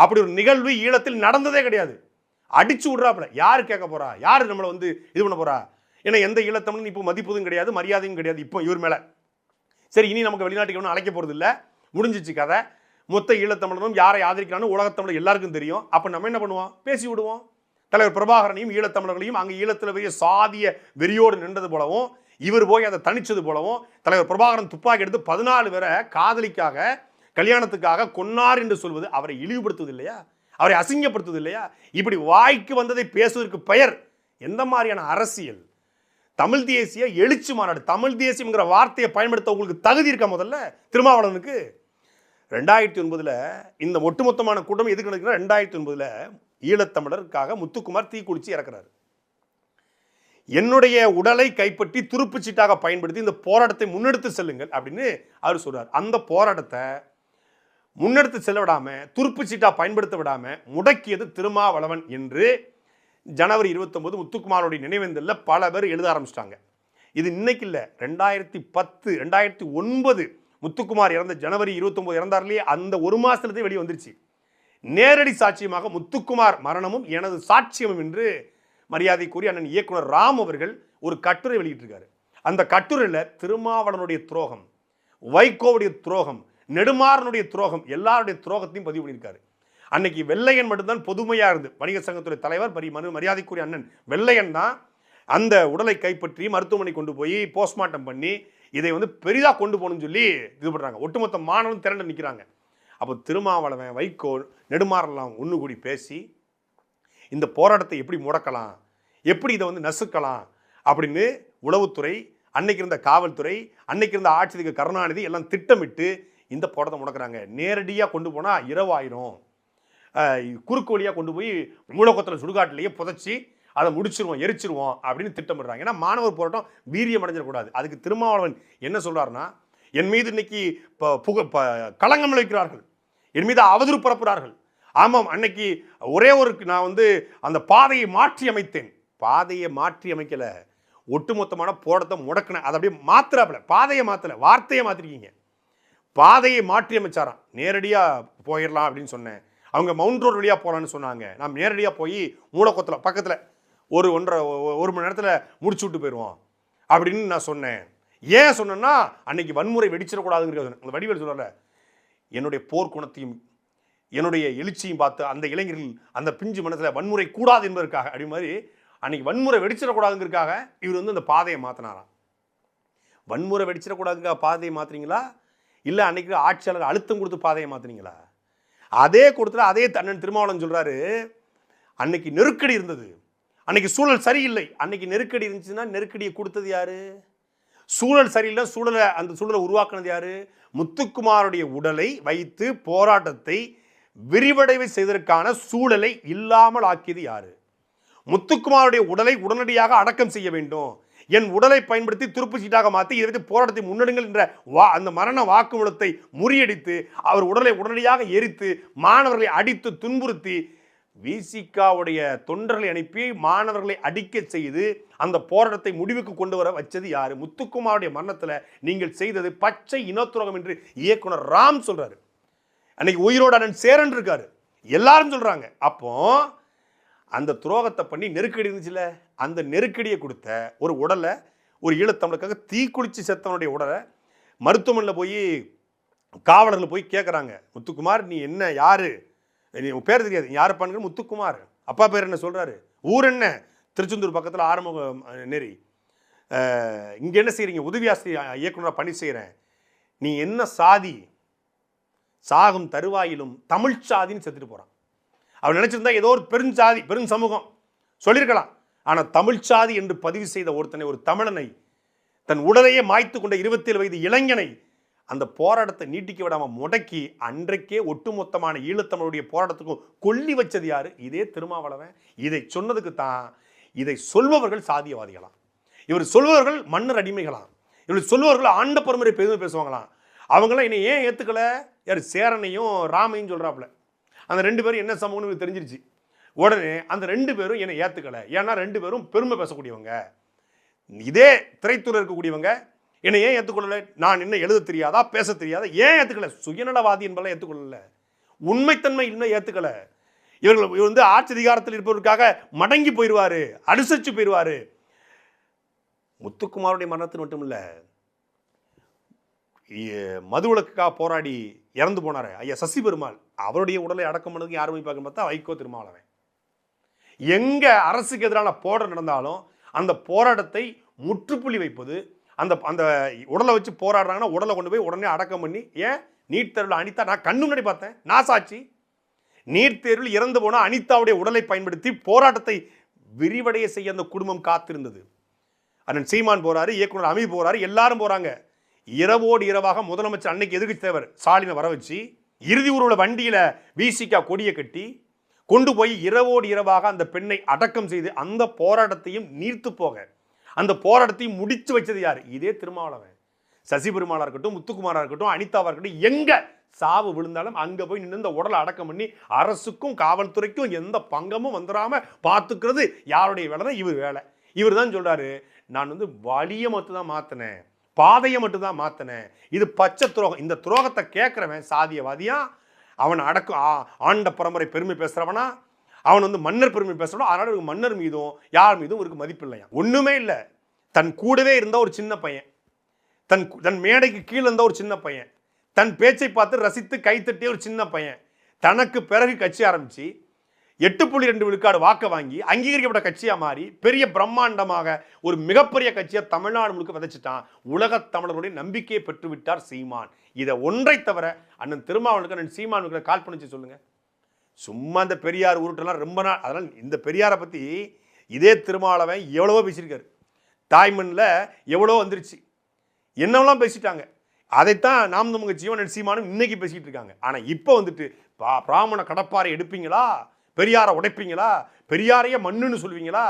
அப்படி ஒரு நிகழ்வு ஈழத்தில் நடந்ததே கிடையாது. அடிச்சு விடுறாப்புல. யாரு கேட்க போறா? யாரு நம்மளை வந்து இது பண்ண போறா? ஏன்னா எந்த ஈழத்தமிழும் இப்போ மதிப்பதும் கிடையாது, மரியாதையும் கிடையாது இப்போ இவர் மேல. சரி, இனி நமக்கு வெளிநாட்டுக்கு ஒன்றும் அழைக்க போறது இல்லை, முடிஞ்சிச்சு கதை. மொத்த ஈழத்தமிழனும் யாரை ஆதரிக்கிறான்னு உலகத்தமிழர் எல்லாருக்கும் தெரியும். அப்போ நம்ம என்ன பண்ணுவோம்? பேசி விடுவோம். தலைவர் பிரபாகரனையும் ஈழத்தமிழர்களையும் அங்கே ஈழத்தில் பெரிய சாதிய வெறியோடு நின்றது போலவும், இவர் போய் அதை தனிச்சது போலவும், தலைவர் பிரபாகரன் துப்பாக்கி எடுத்து 14 பேரை காதலிக்காக கல்யாணத்துக்காக கொன்னார் என்று சொல்வது அவரை இழிவுபடுத்துவது இல்லையா? அவரை அசிங்கப்படுத்துவது இல்லையா? இப்படி வாய்க்கு வந்ததை பேசுவதற்கு பெயர் எந்த மாதிரியான அரசியல்? தமிழ் தேசிய எழுச்சி மாநாடு. தமிழ் தேசியம்ங்கிற வார்த்தையை பயன்படுத்த உங்களுக்கு தகுதி இருக்கா? முதல்ல திருமாவளவனுக்கு 2009 இந்த ஒட்டுமொத்தமான கூட்டம் எதுக்கு நடக்குதுன்னா, 2009 ஈழத்தமிழருக்காக முத்துக்குமார் தீக்குளிச்சு இறக்குறாரு. என்னுடைய உடலை கைப்பற்றி துருப்புச் சீட்டாக பயன்படுத்தி இந்த போராட்டத்தை முன்னெடுத்து செல்லுங்கள் அப்படின்னு அவர் சொல்றார். அந்த போராட்டத்தை முன்னெடுத்து செல்ல விடாம, துருப்புச் சீட்டா பயன்படுத்த விடாம முடக்கியது திருமாவளவன் என்று ஜனவரி 29 முத்துக்குமாரோடைய நினைவேந்தல்ல பல பேர் எழுத ஆரம்பிச்சிட்டாங்க. இது இன்னைக்கு இல்லை, 2010 2009 முத்துக்குமார் இறந்த ஜனவரி 29 இறந்தார் இல்லையே, அந்த ஒரு மாசத்துலதே வெளியே வந்துருச்சு. நேரடி சாட்சியமாக முத்துக்குமார் மரணமும் எனது சாட்சியமும் என்று மரியாதைக்குரிய அண்ணன் இயக்குனர் ராம் அவர்கள் ஒரு கட்டுரை வெளியிட்டிருக்காரு. அந்த கட்டுரையில் திருமாவளவனுடைய துரோகம், வைகோவுடைய துரோகம், நெடுமாறனுடைய துரோகம், எல்லாருடைய துரோகத்தையும் பதிவு பண்ணியிருக்காரு. அன்னைக்கு வெள்ளையன் மட்டும்தான் பொதுமையா இருந்து வணிகர் சங்கத்துறை தலைவர் மரியாதைக்குரிய அண்ணன் வெள்ளையன் தான் அந்த உடலை கைப்பற்றி மருத்துவமனை கொண்டு போய் போஸ்ட்மார்ட்டம் பண்ணி இதை வந்து பெரிதாக கொண்டு போகணும்னு சொல்லி இது பண்ணுறாங்க. ஒட்டுமொத்த மாணவன் திரண்டு நிற்கிறாங்க. அப்போ திருமாவளவன், வைகோ, நெடுமாறலாம் ஒன்று கூடி பேசி இந்த போராட்டத்தை எப்படி முடக்கலாம், எப்படி இதை வந்து நசுக்கலாம் அப்படின்னு உளவுத்துறை, அன்னைக்கு இருந்த காவல்துறை, அன்னைக்கு இருந்த ஆட்சியதிபர் கருணாநிதி எல்லாம் திட்டமிட்டு இந்த போராட்டத்தை முடக்கிறாங்க. நேரடியாக கொண்டு போனால் இரவாயிரும், குறுக்கு வழியாக கொண்டு போய் மூலக்கொத்தல சுடுகாட்டிலேயே புதைச்சி அதை முடிச்சிருவோம், எரிச்சிருவோம் அப்படின்னு திட்டமிடுறாங்க. ஏன்னா மாணவர் போராட்டம் வீரியம் அடைஞ்சிடக்கூடாது. அதுக்கு திருமாவளவன் என்ன சொல்றாருன்னா, என் மீது இன்னைக்கு களங்கம் விளைக்கிறார்கள், என் மீது அவதூறு பரப்புகிறார்கள். ஆமாம், அன்னைக்கு ஒரே ஒரு நான் வந்து அந்த பாதையை மாற்றி அமைத்தேன். பாதையை மாற்றி அமைக்கல, ஒட்டுமொத்தமான போராட்டத்தை முடக்கினேன். அதை அப்படியே மாத்திராப்புல, பாதையை மாத்தல, வார்த்தையை மாத்திருக்கீங்க. பாதையை மாற்றி அமைச்சாராம். நேரடியாக போயிடலாம் அப்படின்னு சொன்னேன். அவங்க மவுண்ட் ரோடு வழியாக போகலான்னு சொன்னாங்க. நாம் நேரடியாக போய் மூலக்கொத்தல பக்கத்தில் ஒரு மணி நேரத்தில் முடிச்சு விட்டு போயிடுவோம் அப்படின்னு நான் சொன்னேன். ஏன் சொன்னேன்னா, அன்னைக்கு வன்முறை வெடிச்சிடக்கூடாதுங்கிறது. அந்த வடிவேல் சொல்லல, என்னுடைய போர்க்குணத்தையும் என்னுடைய எழுச்சியும் பார்த்து அந்த இளைஞர்கள் அந்த பிஞ்சு மனசில் வன்முறை கூடாது என்பதற்காக அப்படி மாதிரி அன்னைக்கு வன்முறை வெடிச்சிடக்கூடாதுங்கிறதுக்காக இவர் வந்து அந்த பாதையை மாற்றினாராம். வன்முறை வெடிச்சிடக்கூடாதுக்காக பாதையை மாற்றுறீங்களா, இல்லை அன்னைக்கு ஆட்சியாளர் அழுத்தம் கொடுத்து பாதையை மாற்றுறீங்களா? அதே கொடுத்துல அதே அண்ணன் திருமாவளவன் சொல்றாரு, அன்னைக்கு நெருக்கடி இருந்தது, அன்னைக்கு சூழல் சரியில்லை. அன்னைக்கு நெருக்கடி இருந்துச்சுன்னா நெருக்கடியை கொடுத்தது யாரு? சூழல் சரியில்லை, அந்த சூழலை உருவாக்குனது யாரு? முத்துக்குமாருடைய உடலை வைத்து போராட்டத்தை விரிவடைவை செய்வதற்கான சூழலை இல்லாமல் ஆக்கியது யாரு? முத்துக்குமாருடைய உடலை உடனடியாக அடக்கம் செய்ய வேண்டும், என் உடலை பயன்படுத்தி துருப்பு சீட்டாக மாற்றி இதை வைத்து போராட்டத்தை முன்னெடுங்கள் என்ற அந்த மரண வாக்குமூலத்தை முறியடித்து அவர் உடலை உடனடியாக எரித்து மாணவர்களை அடித்து துன்புறுத்தி விசிகாவுடைய தொண்டர்களை அனுப்பி மாணவர்களை அடிக்க செய்து அந்த போராட்டத்தை முடிவுக்கு கொண்டு வர வச்சது யாரு? முத்துக்குமாருடைய மரணத்தில் நீங்கள் செய்தது பச்சை இனத்துரோகம் என்று இயக்குனர் ராம் சொல்றாரு. அன்னைக்கு உயிரோட அண்ணன் சேரன் இருக்காரு, எல்லாரும் சொல்றாங்க. அப்போ அந்த துரோகத்தை பண்ணி நெருக்கடி இருந்துச்சுல, அந்த நெருக்கடியை கொடுத்த ஒரு உடலை, ஒரு ஈழத்தமிழுக்காக தீக்குளிச்சு செத்தவனுடைய உடலை மருத்துவமனையில் போய் காவலர்கள் போய் கேட்குறாங்க, முத்துக்குமார் நீ என்ன, யாரு, நீ பேர் தெரியாது, யார் பண்ணுங்க, முத்துக்குமார், அப்பா பேர் என்ன சொல்கிறாரு, ஊர் என்ன, திருச்செந்தூர் பக்கத்தில் ஆரம்ப நெறி, இங்கே என்ன செய்கிறீங்க, உதவி ஆசிரியர் இயக்குனராக பணி செய்கிறேன், நீ என்ன சாதி, சாகும் தருவாயிலும் தமிழ் சாதின்னு செத்துட்டு போகிறான். அவர் நினைச்சிருந்தா ஏதோ ஒரு பெருஞ்சாதி பெருஞ்சமூகம் சொல்லியிருக்கலாம். ஆனால் தமிழ் சாதி என்று பதிவு செய்த ஒருத்தனை, ஒரு தமிழனை, தன் உடலையே மாய்த்து கொண்ட 27 வயது இளைஞனை அந்த போராட்டத்தை நீட்டிக்க விடாமல் முடக்கி அன்றைக்கே ஒட்டுமொத்தமான ஈழத்தமிழுடைய போராட்டத்துக்கும் கொல்லி வச்சது யாரு? இதே திருமாவளவன். இதை சொன்னதுக்கு தான் இதை சொல்பவர்கள் சாதியவாதிகளாம், இவர் சொல்பவர்கள் மன்னர் அடிமைகளாம், இவர் சொல்பவர்கள் ஆண்ட பரம்பரை பெருமை பேசுவாங்களாம். அவங்களாம் என்னை ஏன் ஏற்றுக்கல? யார்? சேரனையும் ராமையும் சொல்கிறாப்புல. அந்த 2 பேரும் என்ன சமூகம்னு தெரிஞ்சிருச்சு. உடனே அந்த 2 பேரும் என்னை ஏற்றுக்கலை. ஏன்னா 2 பேரும் பெருமை பேசக்கூடியவங்க, இதே திரைத்துறை இருக்கக்கூடியவங்க. என்னை ஏன் ஏற்றுக்கொள்ளலை? நான் என்ன எழுத தெரியாதா, பேச தெரியாதா, ஏன் ஏற்றுக்கலை? சுயநலவாதி என்பதெல்லாம் ஏற்றுக்கொள்ளல, உண்மைத்தன்மை இல்லை, ஏற்றுக்கல. இவர் வந்து ஆட்சி அதிகாரத்தில் இருப்பதற்காக மடங்கி போயிடுவாரு, அனுசரிச்சு போயிடுவாரு. முத்துக்குமாருடைய மரணத்தில் மட்டும் இல்லை, மதுவிலக்குக்காக போராடி இறந்து போனார் ஐயா சசி பெருமாள், அவருடைய உடலை அடக்கம் பண்ணதுக்கு யாருமே பார்க்க பார்த்தா வைகோ திருமாவளவன். எங்க அரசுக்கு எதிரான போராட்டம் நடந்தாலும் அந்த போராட்டத்தை முற்றுப்புள்ளி வைப்பது, அந்த அந்த உடலை வச்சு போராடுறாங்கன்னா உடலை கொண்டு போய் உடனே அடக்கம் பண்ணி, ஏன் நீட் தேர்வில் அனிதா, நான் கண்ணு முன்னாடி பார்த்தேன், நான் சாட்சி, நீட் தேர்வில் இறந்து போன அனிதாவுடைய உடலை பயன்படுத்தி போராட்டத்தை விரிவடைய செய்ய அந்த குடும்பம் காத்திருந்தது. அண்ணன் சீமான் போறாரு, இயக்குனர் அமி போறாரு, எல்லாரும் போறாங்க. இரவோடு இரவாக முதலமைச்சர் அன்னைக்கு எதிர்க்கட்சி தலைவர் ஸ்டாலினை வர வச்சு இறுதி ஊர்வல வண்டியில விசிகா கொடியை கட்டி கொண்டு போய் இரவோடு இரவாக அந்த பெண்ணை அடக்கம் செய்து அந்த போராட்டத்தையும் நீர்த்து போக அந்த போராட்டத்தையும் முடிச்சு வச்சது யாரு? இதே திருமாவளவன். சசி பெருமாளா இருக்கட்டும், முத்துக்குமாரா இருக்கட்டும், அனிதாவா இருக்கட்டும், எங்க சாவு விழுந்தாலும் அங்க போய் நின்று இந்த உடலை அடக்கம் பண்ணி அரசுக்கும் காவல்துறைக்கும் எந்த பங்கமும் வந்துடாம பார்த்துக்கிறது யாருடைய வேலை? இவர் வேலை. இவர் தான் சொல்றாரு, நான் வந்து வழியை மட்டும் தான் மாத்தினேன், பாதையை மட்டும் தான் மாத்தினேன், இது பச்சை துரோகம். இந்த துரோகத்தை கேட்கிறவன் சாதியவாதியா, அவன் ஆண்ட பரம்பரை பெருமை பேசுறவனா, அவன் வந்து மன்னர் பெருமை பேசுறவனா. அதனால மன்னர் மீதும் யார் மீதும் இவருக்கு மதிப்பு இல்லையா? ஒண்ணுமே இல்லை. தன் கூடவே இருந்த ஒரு சின்ன பையன், தன் மேடைக்கு கீழே இருந்த ஒரு சின்ன பையன், தன் பேச்சை பார்த்து ரசித்து கைத்தட்டிய ஒரு சின்ன பையன், தனக்கு பிறகு கட்சி ஆரம்பிச்சு 8.2 விழுக்காடு வாக்க வாங்கி அங்கீகரிக்கப்பட்ட கட்சியா மாறி பெரிய பிரம்மாண்டமாக ஒரு மிகப்பெரிய கட்சியா தமிழ்நாடு முழுக்க விதைச்சிட்டான். உலக தமிழர்களுடைய நம்பிக்கையை பெற்று விட்டார் சீமான். இதை ஒன்றை தவிர அண்ணன் திருமாவளவனுக்கு அண்ணன் சீமானுக்கு கால் பண்ணிச்சு சொல்லுங்க. சும்மா இந்த பெரியார் உருட்டெல்லாம் ரொம்ப நாள். அதனால் இந்த பெரியாரை பற்றி இதே திருமாவளவன் எவ்வளவோ பேசியிருக்காரு. தாய்மண்ணில் எவ்வளோ வந்துருச்சு, என்னவெல்லாம் பேசிட்டாங்க. அதைத்தான் நாம் நமக்கு ஜீவன் சீமானும் இன்னைக்கு பேசிட்டு இருக்காங்க. ஆனால் இப்போ வந்துட்டு பிராமண கடப்பாரை எடுப்பீங்களா, பெரியாரை உடைப்பீங்களா, பெரியாரையே மண்ணுன்னு சொல்லுவீங்களா?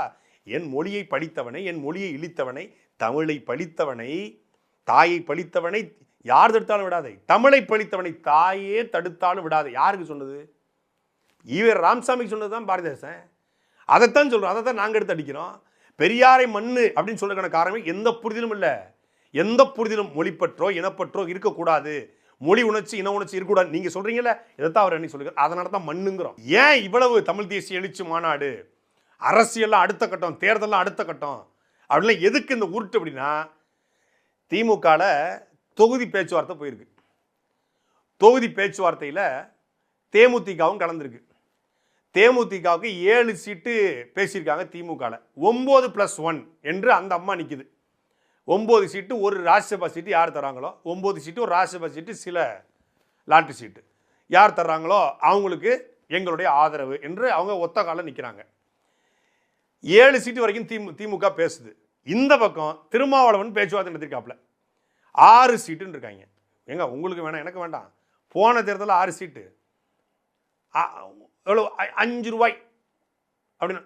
என் மொழியை படித்தவனை, என் மொழியை இழித்தவனை, தமிழை பழித்தவனை, தாயை பழித்தவனை யார் தடுத்தாலும் விடாதே, தமிழை பழித்தவனை தாயே தடுத்தாலும் விடாதே. யாருக்கு சொன்னது? ஈவர் ராமசாமிக்கு சொன்னது தான் பாரதிதாசன். அதைத்தான் சொல்கிறோம், அதை தான் நாங்கள் எடுத்து அடிக்கிறோம். பெரியாரை மண்ணு அப்படின்னு சொல்றதுக்கான காரணம் எந்த புரிதலும் இல்லை. எந்த புரிதலும் மொழிப்பற்றோ இனப்பற்றோ இருக்கக்கூடாது, மொழி உணர்ச்சி இன உணர்ச்சி இருக்கக்கூடாது. நீங்கள் சொல்கிறீங்கள, இதைத்தான் அவர் என்ன சொல்லுங்க. அதனால தான் மண்ணுங்கிறோம். ஏன் இவ்வளவு தமிழ் தேசிய எழுச்சி மாநாடு, அரசியல்லாம் அடுத்த கட்டம், தேர்தலாம் அடுத்த கட்டம் அப்படிலாம் எதுக்கு இந்த உருட்டு அப்படின்னா, திமுகவில் தொகுதி பேச்சுவார்த்தை போயிருக்கு. தொகுதி பேச்சுவார்த்தையில் தேமுதிகவும் கலந்துருக்கு. தேமுதிகவுக்கு 7 சீட்டு பேசியிருக்காங்க. திமுகவில் 9+1 என்று அந்த அம்மா நிற்குது. 9 சீட்டு, ஒரு ராஜ்யசபா சீட்டு யார் தராங்களோ, 9 சீட்டு, ஒரு ராஜ்யசபா சீட்டு, சில லாட்ரி சீட்டு யார் தர்றாங்களோ அவங்களுக்கு எங்களுடைய ஆதரவு என்று அவங்க ஒத்த கால நிற்கிறாங்க. 7 சீட்டு வரைக்கும் திமுக பேசுது. இந்த பக்கம் திருமாவளவன் பேச்சுவார்த்தை நடத்திருக்காப்புல 6 சீட்டுன்னு இருக்காங்க. ஏங்க உங்களுக்கு வேணாம், எனக்கு வேண்டாம். போன தேர்தலில் 6 சீட்டு, எவ்வளோ 5 ரூபாய் அப்படின்னு.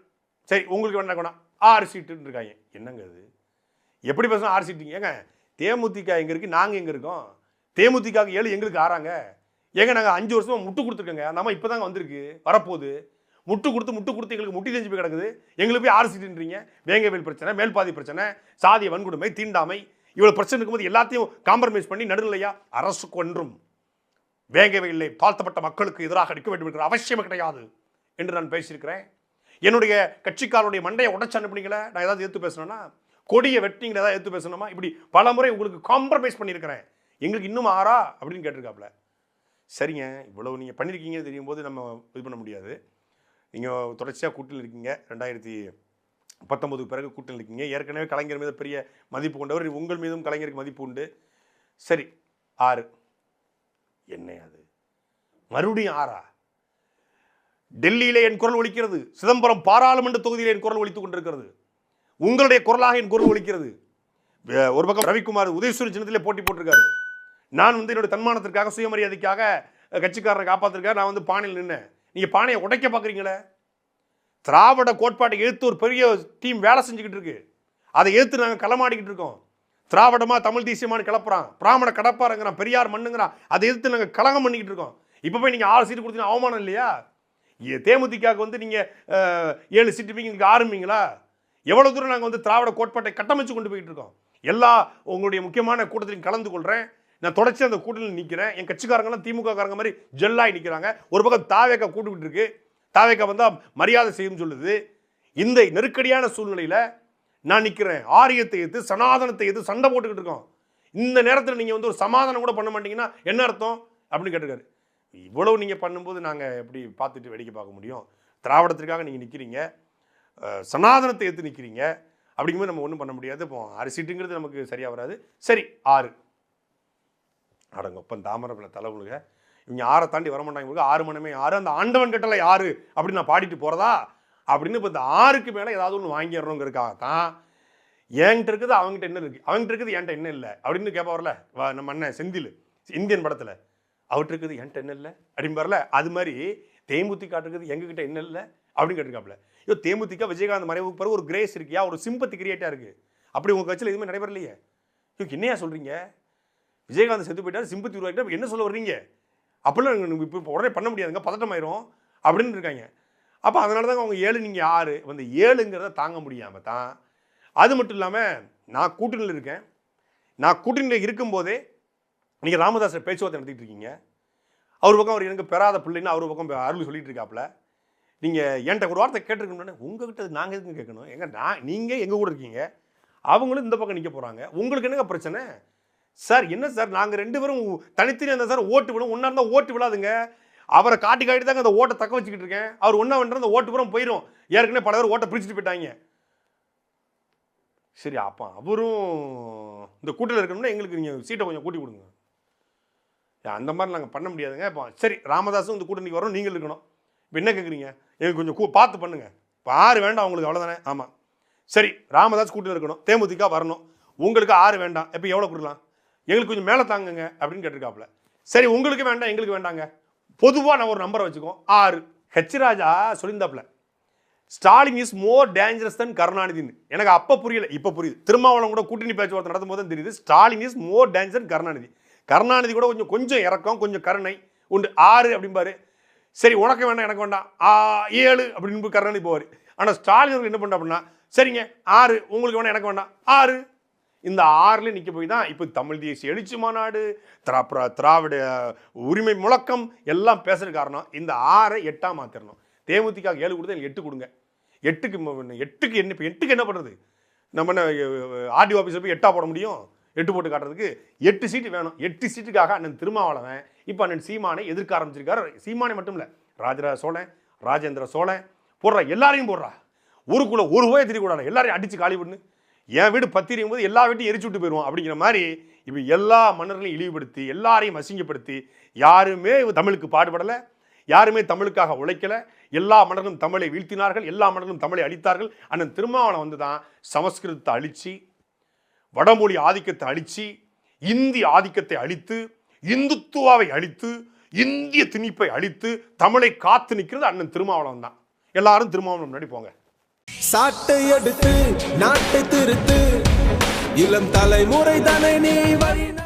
சரி, உங்களுக்கு வேணா வேணாம், 6 சீட்டுன்னு இருக்காங்க. என்னங்க அது? எப்படி பேசணும் 6 சீட்டுங்க? ஏங்க தேமுதிக எங்கே இருக்குது, நாங்கள் எங்கே இருக்கோம்? தேமுதிகாவுக்கு 7, எங்களுக்கு 6ஆங்க. ஏங்க நாங்கள் 5 வருஷமாக முட்டு கொடுத்துருக்கோங்க. நம்ம இப்போ தாங்க வந்திருக்கு, வரப்போகுது. முட்டு கொடுத்து எங்களுக்கு முட்டி தெரிஞ்சு போய் கிடக்குது. எங்களுக்கு போய் 6 சீட்டுன்றீங்க. வேங்கவேல் பிரச்சனை, மேல்பாதி பிரச்சனை, சாதிய வன்கொடுமை, தீண்டாமை, இவ்வளோ பிரச்சனை இருக்கும்போது எல்லாத்தையும் காம்ப்ரமைஸ் பண்ணி நடுநிலையா அரசுக்கு ஒன்றும் வேங்கவில்லை, தாழ்த்தப்பட்ட மக்களுக்கு எதிராக அடிக்க வேண்டும் என்கிற அவசியம் கிடையாது என்று நான் பேசியிருக்கிறேன். என்னுடைய கட்சிக்காரருடைய மண்டையை உடச்சு அனுப்புனீங்களே, நான் ஏதாவது எடுத்து பேசணும்னா, கொடியை வெட்டிங்களா ஏதாவது எடுத்து பேசணுமா, இப்படி பல முறை உங்களுக்கு காம்ப்ரமைஸ் பண்ணியிருக்கிறேன். எங்களுக்கு இன்னும் 6 அப்படின்னு கேட்டிருக்காப்புல. சரிங்க, இவ்வளவு நீங்கள் பண்ணியிருக்கீங்க தெரியும் போது நம்ம இது பண்ண முடியாது. நீங்கள் தொடர்ச்சியாக கூட்டில் இருக்கீங்க, 2019 பிறகு கூட்டில் இருக்கீங்க. ஏற்கனவே கலைஞர் மீது பெரிய மதிப்பு கொண்டவர், உங்கள் மீதும் கலைஞருக்கு மதிப்பு உண்டு. சரி, 6 என்ன அது? மறுபடியும் 6? டெல்லியிலே என் குரல் ஒலிக்கிறது, சிதம்பரம் பாராளுமன்ற தொகுதியிலே என் குரல் ஒலித்துக் கொண்டிருக்கிறது, உங்களுடைய குரலாக என் குரல் ஒலிக்கிறது. ஒரு பக்கம் ரவிக்குமார் உதயசூரி சின்னத்திலே போட்டி போட்டிருக்காரு. நான் என்னோட தன்மானத்திற்காக, சுயமரியாதைக்காக கட்சிக்காரரை காப்பாத்திருக்காரு. நான் பானையில் நின்னேன். நீங்க பானையை உடைக்க பாக்குறீங்களே. திராவிட கோட்பாட்டை எதிர்த்து ஒரு பெரிய டீம் வேலை செஞ்சுக்கிட்டு இருக்கு. அதை எதிர்த்து நாங்கள் களமாடிக்கிட்டு இருக்கோம். திராவிடமா தமிழ் தேசியமான கிளப்புறான், பிராமண கடப்பாருங்கிறான், பெரியார் மண்ணுங்கிறான். அதை எதிர்த்து நாங்கள் கலகம் பண்ணிக்கிட்டு இருக்கோம். இப்போ போய் நீங்கள் 6 சீட்டு கொடுத்தீங்கன்னா அவமானம் இல்லையா? தேமுதிகாவுக்கு நீங்கள் 7 சீட்டு எங்களுக்கு ஆரம்பிங்களா? எவ்வளோ தூரம் நாங்கள் திராவிட கோட்பாட்டை கட்டமைச்சு கொண்டு போயிட்டு இருக்கோம். எல்லா உங்களுடைய முக்கியமான கூட்டத்திலையும் கலந்து கொள்கிறேன். நான் தொடர்ச்சி அந்த கூட்டத்தில் நிற்கிறேன். என் கட்சிக்காரங்களாம் திமுக காரங்க மாதிரி ஜெல்லாகி நிற்கிறாங்க. ஒரு பக்கம் தாவேக்கா கூட்டுக்கிட்டு இருக்கு. தாவேக்கா வந்தால் மரியாதை செய்யும் சொல்லுது. இந்த நெருக்கடியான சூழ்நிலையில் நான் நிற்கிறேன். ஆரியத்தை எதிர்த்து, சனாதனத்தை எதிர்த்து சண்டை போட்டுக்கிட்டு இருக்கோம். இந்த நேரத்தில் நீங்கள் ஒரு சமாதானம் கூட பண்ண மாட்டீங்கன்னா என்ன அர்த்தம் அப்படின்னு கேட்டிருக்காரு. இவ்வளவு நீங்கள் பண்ணும்போது நாங்கள் எப்படி பார்த்துட்டு வேடிக்கை பார்க்க முடியும்? திராவிடத்திற்காக நீங்கள் நிற்கிறீங்க, சனாதனத்தை எதிர்த்து நிற்கிறீங்க. அப்படிங்கும்போது நம்ம ஒன்றும் பண்ண முடியாது. இப்போ 6 சீட்டுங்கிறது நமக்கு சரியாக வராது. சரி, 6 அடங்கப்பன் தாமரப்பில் தலைவுழுக. இவங்க 6 தாண்டி வரமாட்டாங்க. 6 மணமே 6, அந்த ஆண்டவன் கட்டளை 6 அப்படின்னு நான் பாடிட்டு போகிறதா அப்படின்னு. இப்போ இந்த 6க்கு மேலே ஏதாவது ஒன்று வாங்கிடுறோங்கிறதுக்காக தான் என்கிட்ட இருக்குது அவங்ககிட்ட என்ன இருக்குது, அவங்ககிட்ட இருக்குது என்கிட்ட என்ன இல்லை அப்படின்னு கேட்பார்ல நம்ம அண்ணன் செந்தில் இந்தியன் படத்தில். அவர்கிட்ட இருக்குது என்கிட்ட என்ன இல்லை அப்படின்னு பாருல. அது மாதிரி தேமுதிக இருக்குது எங்ககிட்ட என்ன இல்லை அப்படின்னு கேட்டிருக்காப்புல. ஐயோ, தேமுதிக விஜயகாந்த் மறைவுக்கு பிறகு ஒரு கிரேஸ் இருக்கியா, ஒரு சிம்பத்தி கிரியேட்டாக இருக்குது. அப்படி உங்கள் கட்சியில் எதுவுமே நடைபெறலையே. ஐயோ, என்னையா சொல்கிறீங்க? விஜயகாந்த் செத்து போயிட்டார், சிம்பத்தி உருவாக்கிட்டா என்ன சொல்ல வர்றீங்க? அப்படிலாம் இப்போ உடனே பண்ண முடியாதுங்க, பதட்டமாயிரும் அப்படின்னு இருக்காங்க. அப்போ அதனால தாங்க அவங்க 7, நீங்கள் 6 வந்து 7ங்கிறத தாங்க முடியாமல் தான். அது மட்டும் இல்லாமல் நான் கூட்டணியில் இருக்கேன். நான் கூட்டணியில் இருக்கும்போதே நீங்கள் ராமதாஸை பேச்சுவார்த்தை நடத்திட்டு இருக்கீங்க. அவர் பக்கம் அவர் எனக்கு பெறாத பிள்ளைன்னு அவர் பக்கம் அருள் சொல்லிட்டு இருக்காப்புல. நீங்கள் என்கிட்ட ஒரு வார்த்தை கேட்டிருக்கணும்னு, உங்ககிட்ட நாங்கள் எதுக்கு கேட்கணும்? நீங்கள் எங்கள் கூட இருக்கீங்க, அவங்களும் இந்த பக்கம் நிற்க போகிறாங்க, உங்களுக்கு என்னங்க பிரச்சனை சார்? என்ன சார், நாங்கள் 2 பேரும் தனித்தனி இருந்தால் சார் ஓட்டு விடும், ஒன்றா இருந்தால் ஓட்டு விழாதுங்க. அவரை காட்டி தாங்க அந்த ஓட்டை தக்க வச்சுக்கிட்டு இருக்கேன். அவர் ஒன்றா வேண்டாம் அந்த ஓட்டு புறம் போயிடும். ஏற்கனவே பல பேர் ஓட்டை பிரிச்சுட்டு போயிட்டாங்க. சரி, அப்போ அவரும் இந்த கூட்டத்தில் இருக்கணும்னா எங்களுக்கு நீங்கள் சீட்டை கொஞ்சம் கூட்டி கொடுங்க. அந்த மாதிரி நாங்கள் பண்ண முடியாதுங்க. இப்போ சரி, ராமதாஸும் இந்த கூட்டணிக்கு வரோம், நீங்கள் இருக்கணும். இப்போ என்ன கேட்குறீங்க? எங்களுக்கு கொஞ்சம் பார்த்து பண்ணுங்கள். இப்போ 6 வேண்டாம் உங்களுக்கு, அவ்வளோதானே? ஆமாம், சரி, ராமதாஸ் கூட்டணி இருக்கணும், தேமுதிக வரணும், உங்களுக்கு 6 வேண்டாம், இப்போ எவ்வளோ கொடுக்கலாம்? எங்களுக்கு கொஞ்சம் மேலே தாங்குங்க அப்படின்னு கேட்டிருக்காப்புல. சரி, உங்களுக்கு வேண்டாம், எங்களுக்கு வேண்டாங்க, பொதுவாக நான் ஒரு நம்பரை வச்சுக்கோ 6. ஹெச் ராஜா சொல்லியிருந்தாப்புல, Stalin is more dangerous than கருணாநிதினு. எனக்கு அப்போ புரியல, இப்போ புரியுது. திருமாவளவன் கூட கூட்டணி பேச்சுவார்த்தை நடத்தும் போது தான் தெரியுது ஸ்டாலின் இஸ் மோர் டேஞ்சர் தன் கருணாநிதி. கருணாநிதி கூட கொஞ்சம் இறக்கம், கொஞ்சம் கருணை உண்டு. 6 அப்படிம்பாரு. சரி, உனக்கு வேண்டாம், எனக்கு வேண்டாம், 7 அப்படின்னு கருணாநிதி போவார். ஆனால் ஸ்டாலின் என்ன பண்ண அப்படின்னா, சரிங்க 6, உங்களுக்கு வேண்டாம், எனக்கு வேண்டாம், 6. இந்த 6ல நிற்க போய் தான் இப்போ தமிழ் தேசிய எழுச்சி மாநாடு, திராவிட உரிமை முழக்கம் எல்லாம் பேசுகிற காரணம். இந்த 6ஐ 8ஆக மாற்றிடணும். தேமுதிக 7 கொடுத்து எனக்கு 8 கொடுங்க. 8க்கு என்ன, இப்போ 8க்கு என்ன பண்ணுறது? நம்ம என்ன ஆர்டிஓ ஆஃபீஸில் போய் 8ஆக போட முடியும்? 8 போட்டு காட்டுறதுக்கு 8 சீட்டு வேணும். 8 சீட்டுக்காக அண்ணன் திருமாவளவன் இப்போ அண்ணன் சீமானை எதிர்க்க ஆரம்பிச்சிருக்காரு. சீமானை மட்டும் இல்லை, ராஜராஜ சோழன், ராஜேந்திர சோழன் போடுறா, எல்லாரையும் போடுறா. ஊருக்குள்ளே ஒரு ரூபாய் தெரியக்கூடாது, எல்லாரையும் அடித்து காலி பண்ணு. என் வீடு பத்திரியும் போது எல்லா வீட்டையும் எரிச்சு விட்டு போயிடுவோம் அப்படிங்கிற மாதிரி இப்போ எல்லா மன்னர்களையும் இழிவுபடுத்தி எல்லாரையும் அசிங்கப்படுத்தி யாருமே தமிழுக்கு பாடுபடலை, யாருமே தமிழுக்காக உழைக்கலை. எல்லா மன்னர்களும் தமிழை வீழ்த்தினார்கள், எல்லா மன்னர்களும் தமிழை அழித்தார்கள். அண்ணன் திருமாவளவன் வந்து தான் சமஸ்கிருதத்தை அழித்து, வடமொழி ஆதிக்கத்தை அழித்து, இந்தி ஆதிக்கத்தை அழித்து, இந்துத்துவாவை அழித்து, இந்திய திணிப்பை அழித்து தமிழை காத்து நிற்கிறது அண்ணன் திருமாவளவன் தான். எல்லாரும் திருமாவளவன் முன்னாடி போங்க. சாட்டை எடுத்து நாட்டை திருத்து, இளம் தலைமுறை தானே நீ வழி